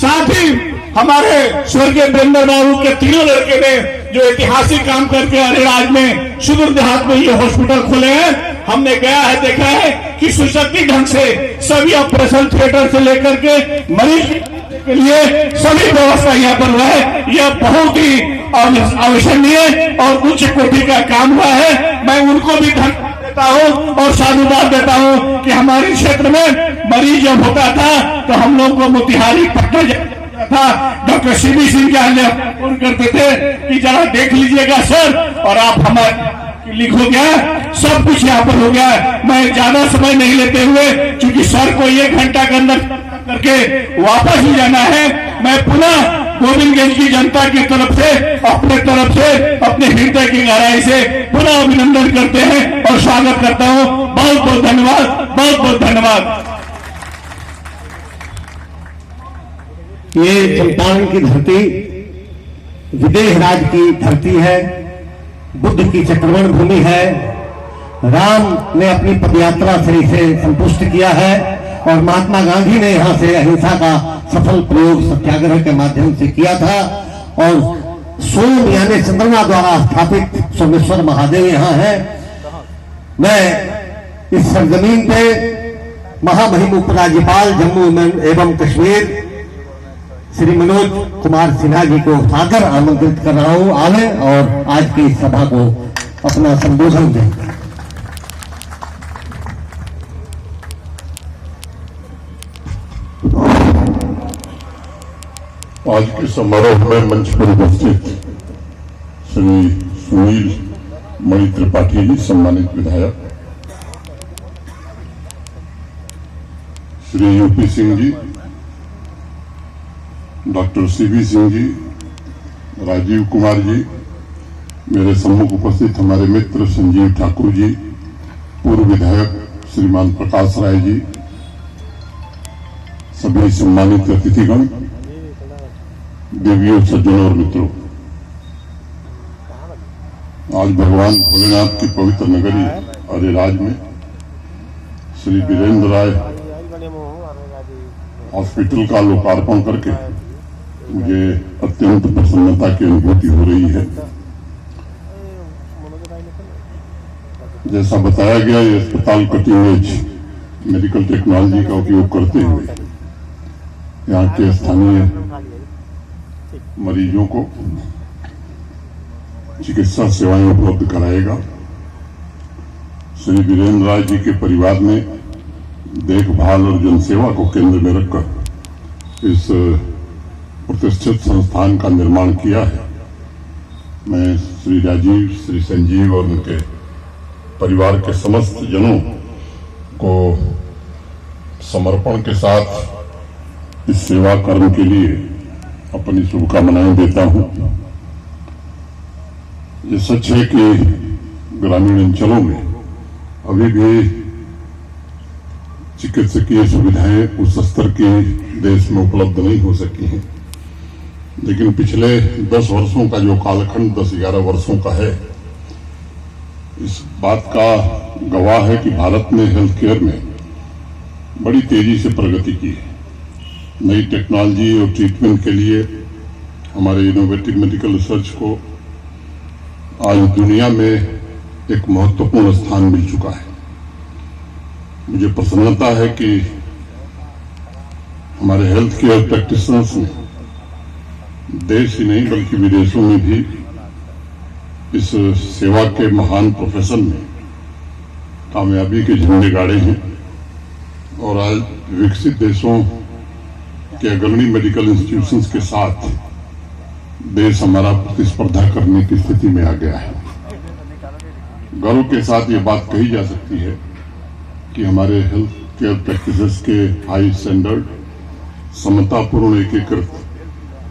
साथ ही हमारे स्वर्गीय वीरेंद्र बाबू के तीनों लड़के ने जो ऐतिहासिक काम करके अरेराज में सुदूर देहात में ये हॉस्पिटल खोले हैं। हमने गया है, देखा है कि सुसज्जित ढंग से सभी ऑपरेशन थिएटर से लेकर के मरीज के लिए सभी व्यवस्था यहाँ पर हुआ है। यह बहुत ही अविश्वसनीय और उच्च कोटि का काम हुआ है। मैं उनको भी धन्यवाद देता हूँ और साधुवाद देता हूँ कि हमारे क्षेत्र में मरीज जब होता था तो हम लोग को मोतिहारी पटना था, डॉक्टर सीबी सिंह के हमने फोन करते थे कि जरा देख लीजिएगा सर, और आप हमारे लिखो गया, सब कुछ यहाँ पर हो गया। मैं ज्यादा समय नहीं लेते हुए, क्योंकि सर को 1 घंटा के अंदर करके वापस ही जाना है, मैं पुनः गोविंदगंज की जनता की तरफ से, अपने हृदय की गहराई से पुनः अभिनंदन करते हैं और स्वागत करता हूँ। बहुत बहुत धन्यवाद, बहुत बहुत धन्यवाद। ये चंपारण की धरती विदेह राज की धरती है, बुद्ध की चक्रवण भूमि है। राम ने अपनी पदयात्रा से इसे संतुष्ट किया है और महात्मा गांधी ने यहां से अहिंसा का सफल प्रयोग सत्याग्रह के माध्यम से किया था। और सोम यानी चंद्रमा द्वारा स्थापित सोमेश्वर महादेव यहां है। मैं इस सरजमीन पे महामहिम उपराज्यपाल जम्मू एवं कश्मीर श्री मनोज कुमार सिन्हा जी को सादर आमंत्रित कर रहा हूं, आवे और आज की इस सभा को अपना संबोधन दें। आज के समारोह में मंच पर उपस्थित श्री सुनील मणि त्रिपाठी जी, सम्मानित विधायक, Shri UP Singh ji, doctor CB Singh ji, Rajiv Kumar ji, मेरे सम्मुख उपस्थित हमारे मित्र संजीव ठाकुर जी, पूर्व विधायक श्रीमान प्रकाश राय जी, सभी सम्मानित अतिथिगण, देवियों, सज्जनों और मित्रों, आज भगवान भोलेनाथ की पवित्र नगरी अरेराज में श्री वीरेंद्र राय हॉस्पिटल का लोकार्पण करके मुझे अत्यंत प्रसन्नता की अनुभूति हो रही है। जैसा बताया गया, ये अस्पताल कटिंग एज मेडिकल टेक्नोलॉजी का उपयोग करते हुए यहाँ के स्थानीय मरीजों को चिकित्सा सेवाएं उपलब्ध कराएगा। श्री वीरेंद्र राय जी के परिवार ने देखभाल और जनसेवा को केंद्र में रखकर इस प्रतिष्ठित संस्थान का निर्माण किया है। मैं श्री राजीव, श्री संजीव और उनके परिवार के समस्त जनों को समर्पण के साथ इस सेवा कर्म के लिए अपनी शुभकामनाएं देता हूं। ये सच है कि ग्रामीण अंचलों में अभी भी चिकित्सकीय सुविधाएं उस स्तर की देश में उपलब्ध नहीं हो सकी हैं, लेकिन पिछले 10 वर्षों का जो कालखंड 10-11 वर्षों का है, इस बात का गवाह है कि भारत ने हेल्थ केयर में बड़ी तेजी से प्रगति की है। नई टेक्नोलॉजी और ट्रीटमेंट के लिए हमारे इनोवेटिव मेडिकल रिसर्च को आज दुनिया में एक महत्वपूर्ण स्थान मिल चुका है। मुझे प्रसन्नता है कि हमारे हेल्थ केयर प्रैक्टिशनर्स ने देश ही नहीं बल्कि विदेशों में भी इस सेवा के महान प्रोफेशन में कामयाबी के झंडे गाड़े हैं और आज विकसित देशों के अग्रणी मेडिकल इंस्टीट्यूशंस के साथ देश हमारा प्रतिस्पर्धा करने की स्थिति में आ गया है। गर्व के साथ ये बात कही जा सकती है कि हमारे हेल्थ केयर प्रैक्टिसेस के हाई स्टैंडर्ड, समतापूर्ण, एकीकृत,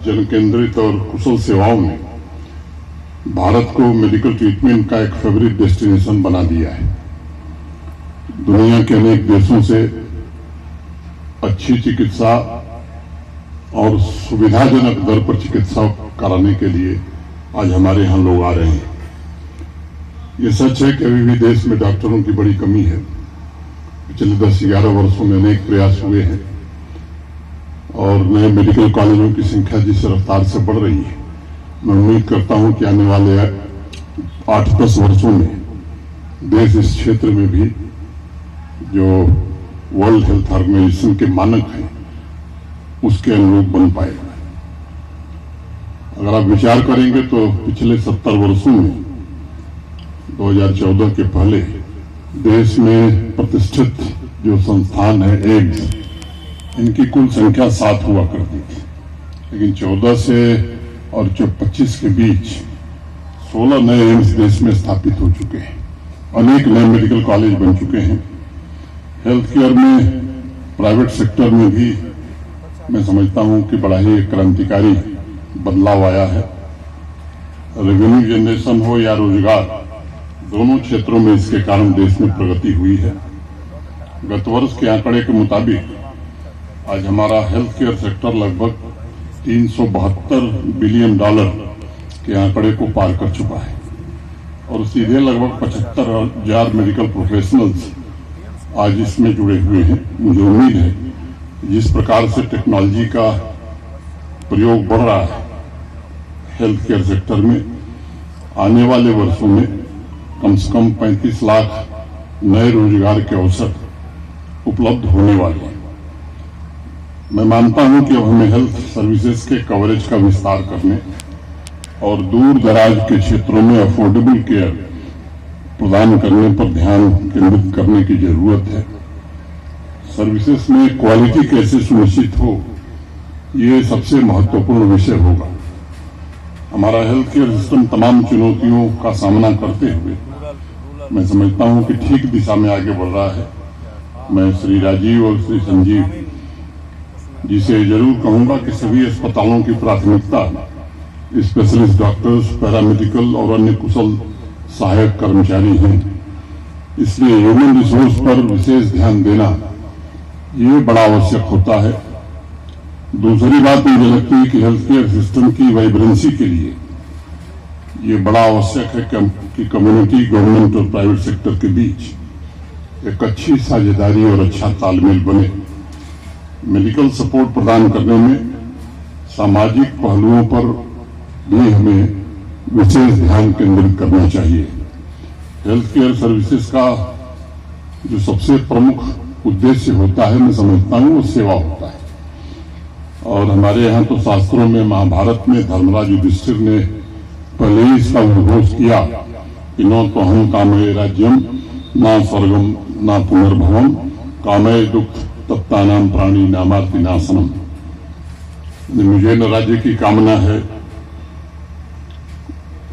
जन केंद्रित और कुशल सेवाओं ने भारत को मेडिकल ट्रीटमेंट का एक फेवरेट डेस्टिनेशन बना दिया है। दुनिया के अनेक देशों से अच्छी चिकित्सा और सुविधाजनक दर पर चिकित्सा कराने के लिए आज हमारे यहाँ लोग आ रहे हैं। ये सच है कि अभी भी देश में डॉक्टरों की बड़ी कमी है। पिछले 10-11 वर्षों में अनेक प्रयास हुए हैं और नए मेडिकल कॉलेजों की संख्या जिस रफ्तार से बढ़ रही है, मैं उम्मीद करता हूं कि आने वाले 8-10 वर्षों में देश इस क्षेत्र में भी जो वर्ल्ड हेल्थ ऑर्गेनाइजेशन के मानक हैं उसके अनुरूप बन पाएगा। अगर आप विचार करेंगे तो पिछले 70 वर्षों में 2014 के पहले देश में प्रतिष्ठित जो संस्थान है एम्स, इनकी कुल संख्या 7 हुआ करती थी, लेकिन 14 से और 25 के बीच 16 नए एम्स देश में स्थापित हो चुके हैं। अनेक नए मेडिकल कॉलेज बन चुके हैं। हेल्थ केयर में प्राइवेट सेक्टर में भी मैं समझता हूं कि बड़ा ही क्रांतिकारी बदलाव आया है। रेवेन्यू जनरेशन हो या रोजगार, दोनों क्षेत्रों में इसके कारण देश में प्रगति हुई है। गत वर्ष के आंकड़े के मुताबिक आज हमारा हेल्थ केयर सेक्टर लगभग $372 बिलियन के आंकड़े को पार कर चुका है और सीधे लगभग 75,000 मेडिकल प्रोफेशनल्स आज इसमें जुड़े हुए हैं। मुझे उम्मीद है जिस प्रकार से टेक्नोलॉजी का प्रयोग बढ़ रहा है हेल्थ केयर सेक्टर में, आने वाले वर्षों में कम से कम 35 लाख नए रोजगार के अवसर उपलब्ध होने वाले हैं। मैं मानता हूं कि अब हमें हेल्थ सर्विसेज के कवरेज का विस्तार करने और दूर दराज के क्षेत्रों में अफोर्डेबल केयर प्रदान करने पर ध्यान केंद्रित करने की जरूरत है। सर्विसेज में क्वालिटी कैसे सुनिश्चित हो, ये सबसे महत्वपूर्ण विषय होगा। हमारा हेल्थ केयर सिस्टम तमाम चुनौतियों का सामना करते हुए मैं समझता हूं कि ठीक दिशा में आगे बढ़ रहा है। मैं श्री राजीव और श्री संजीव जी से जरूर कहूंगा कि सभी अस्पतालों की प्राथमिकता स्पेशलिस्ट डॉक्टर्स, पैरामेडिकल और अन्य कुशल सहायक कर्मचारी हैं, इसलिए ह्यूमन रिसोर्स पर विशेष ध्यान देना ये बड़ा आवश्यक होता है। दूसरी बात मुझे लगती है कि हेल्थ केयर सिस्टम की वाइब्रेंसी के लिए ये बड़ा आवश्यक है कि कम्युनिटी, गवर्नमेंट और प्राइवेट सेक्टर के बीच एक अच्छी साझेदारी और अच्छा तालमेल बने। मेडिकल सपोर्ट प्रदान करने में सामाजिक पहलुओं पर भी हमें विशेष ध्यान केंद्रित करना चाहिए। हेल्थ केयर सर्विसेज का जो सबसे प्रमुख उद्देश्य होता है, मैं समझता हूं, वो सेवा होता है। और हमारे यहाँ तो शास्त्रों में, महाभारत में धर्मराज युधिष्ठिर ने पहले ही इसका उद्घोष किया कि न तो हम कामये राज्यम ना स्वर्गम ना पुनर्भवम कामये दुख तप्तानाम प्राणी नामार्ति नाशनम। मुझे न राज्य की कामना है,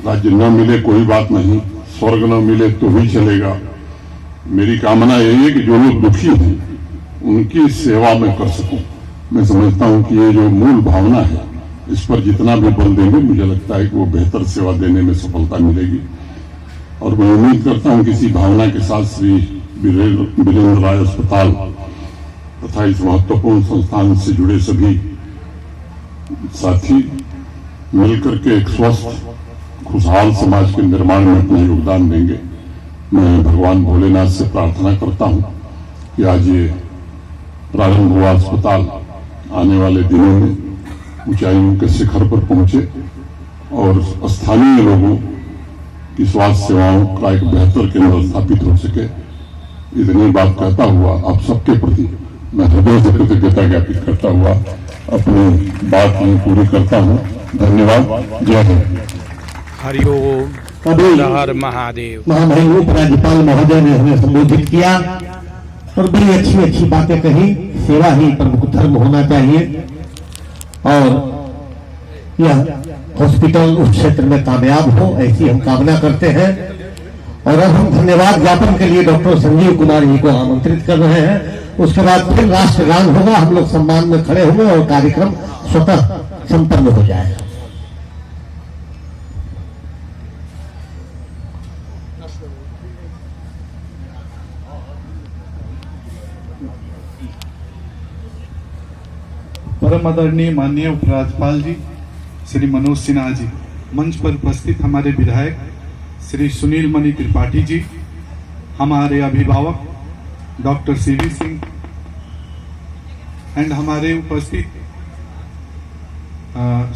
राज्य न मिले कोई बात नहीं, स्वर्ग न मिले तो भी चलेगा। मेरी कामना यही है कि जो लोग दुखी हैं उनकी सेवा मैं कर सकूं। मैं समझता हूं कि ये जो मूल भावना है, इस पर जितना भी बल देंगे मुझे लगता है कि वो बेहतर सेवा देने में सफलता मिलेगी। और मैं उम्मीद करता हूं कि इसी भावना के साथ श्री वीरेंद्र राय अस्पताल तथा इस महत्वपूर्ण संस्थान से जुड़े सभी साथी मिलकर के एक स्वस्थ खुशहाल समाज के निर्माण में अपना योगदान देंगे। मैं भगवान भोलेनाथ से प्रार्थना करता हूं कि आज ये प्रारंभ हुआ अस्पताल आने वाले दिनों में ऊंचाइयों के शिखर पर पहुंचे और स्थानीय लोगों की स्वास्थ्य सेवाओं का एक बेहतर केंद्र स्थापित हो सके। इतनी बात कहता हुआ आप सबके प्रति मैं हृदय से कृतज्ञता ज्ञापित करता हुआ अपनी बात में पूरी करता हूं। धन्यवाद। जय हिंद। हरिओम। अभी हर महादेव। महामहिम उपराज्यपाल महोदय ने हमें संबोधित किया और बड़ी अच्छी अच्छी बातें कही। सेवा ही प्रमुख धर्म होना चाहिए और यह हॉस्पिटल उस क्षेत्र में कामयाब हो, ऐसी हम कामना करते हैं। और अब हम धन्यवाद ज्ञापन के लिए डॉक्टर संजीव कुमार जी को आमंत्रित कर रहे हैं। उसके बाद फिर राष्ट्रगान होगा, हम लोग सम्मान में खड़े होंगे और कार्यक्रम स्वतः संपन्न हो जाएगा। परम आदरणीय माननीय उपराज्यपाल जी श्री मनोज सिन्हा जी, मंच पर उपस्थित हमारे विधायक श्री सुनील मणि त्रिपाठी जी, हमारे अभिभावक डॉक्टर सीवी सिंह एंड हमारे उपस्थित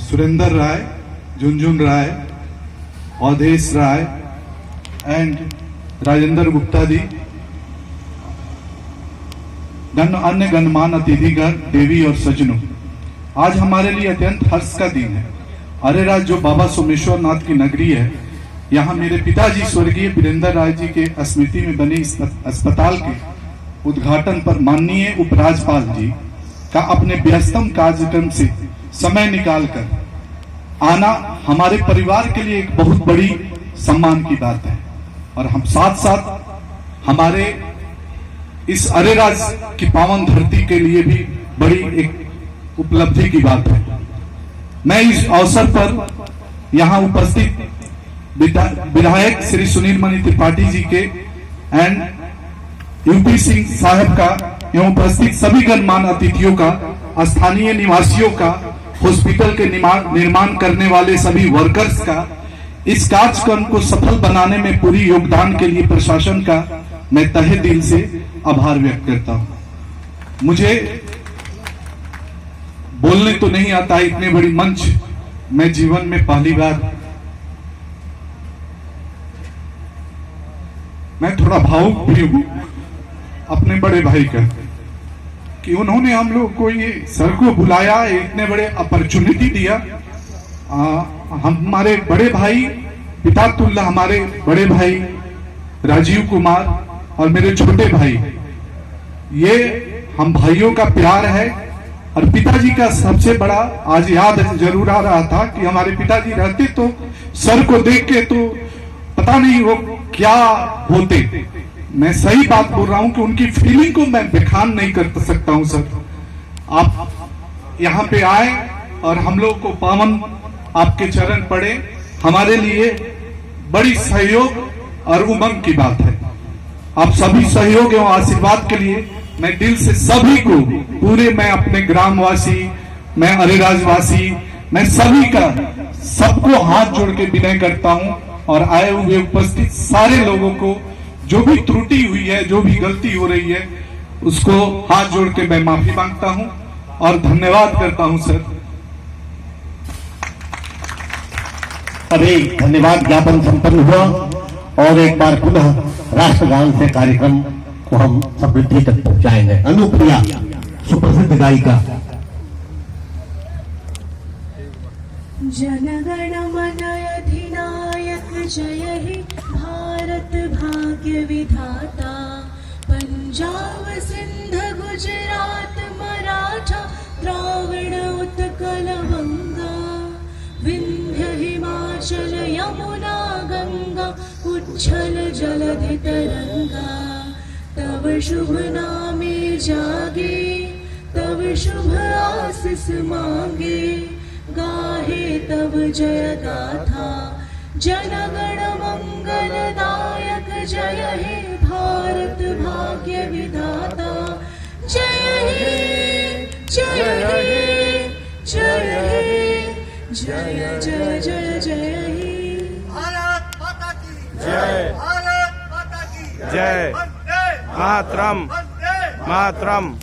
सुरेंद्र राय, झुनझुन राय, अवधेश राय एंड राजेंद्र गुप्ता जी, अन्य गणमान्य अतिथिगण, देवी और सज्जनों, आज हमारे लिए अत्यंत हर्ष का दिन है। अरेराज जो बाबा सोमेश्वर नाथ की नगरी है, यहाँ मेरे पिताजी स्वर्गीय वीरेंद्र राय जी के स्मृति में बने इस अस्पताल के उद्घाटन पर माननीय उपराज्यपाल जी का अपने व्यस्तम कार्यक्रम से समय निकालकर आना हमारे परिवार के लिए एक बहुत बड़ी सम्मान की बात है, और हम साथ साथ हमारे इस अरेराज की पावन धरती के लिए भी बड़ी एक उपलब्धि की बात है। मैं इस अवसर पर यहाँ उपस्थित विधायक श्री सुनील मणि त्रिपाठी जी के एंड यूपी सिंह साहब का एवं उपस्थित सभी गणमान्य अतिथियों का, स्थानीय निवासियों का, हॉस्पिटल के निर्माण करने वाले सभी वर्कर्स का, इस कार्यक्रम को सफल बनाने में पूरी योगदान के लिए प्रशासन का मैं तहे दिल से आभार व्यक्त करता हूं। मुझे बोलने तो नहीं आता, इतने बड़ी मंच मैं जीवन में पहली बार, मैं थोड़ा भावुक भी हूं अपने बड़े भाई का, कि उन्होंने हम लोग को ये सर को बुलाया, इतने बड़े अपॉर्चुनिटी दिया। हमारे बड़े भाई पितातुल्लाह, हमारे बड़े भाई राजीव कुमार और मेरे छोटे भाई, ये हम भाइयों का प्यार है। और पिताजी का सबसे बड़ा आज याद जरूर आ रहा था कि हमारे पिताजी रहते तो सर को देख के तो पता नहीं वो क्या होते। मैं सही बात बोल रहा हूं कि उनकी फीलिंग को मैं बयान नहीं कर सकता हूं। सर, आप यहाँ पे आए और हम लोग को पावन आपके चरण पड़े, हमारे लिए बड़ी सहयोग और उमंग की बात है। आप सभी सहयोग एवं आशीर्वाद के लिए मैं दिल से सभी को, पूरे मैं अपने ग्रामवासी, मैं अरेराजवासी, मैं सभी का, सबको हाथ जोड़ के विनय करता हूं। और आए हुए उपस्थित सारे लोगों को जो भी त्रुटि हुई है, जो भी गलती हो रही है, उसको हाथ जोड़ के मैं माफी मांगता हूं और धन्यवाद करता हूं। सर, अभी धन्यवाद ज्ञापन संपन्न हुआ और एक बार पुनः राष्ट्रगान से कार्यक्रम को हम समृद्धि तक पहुंचाएंगे। अनुप्रिया, सुप्रसिद्ध गायिका। जनगण मन अधिनायक जय हे भारत भाग्य विधाता, पंजाब सिंध गुजरात मराठा द्राविड़ उत्कल गंगा, विंध्य हिमाचल यमुना गंगा, उच्छल जलधि तरंगा। तब शुभ नामे जागे, तब शुभ आशीष मांगे, गाहे तब जय गाथा, जनगण मंगलदायक जय हे भारत भाग्य विधाता। जय हे जय हे जय हे जय जय जय जय हे। भारत माता की जय, भारत माता की जय, मातरम, मातरम।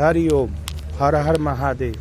हरि ओम, हर हर महादेव।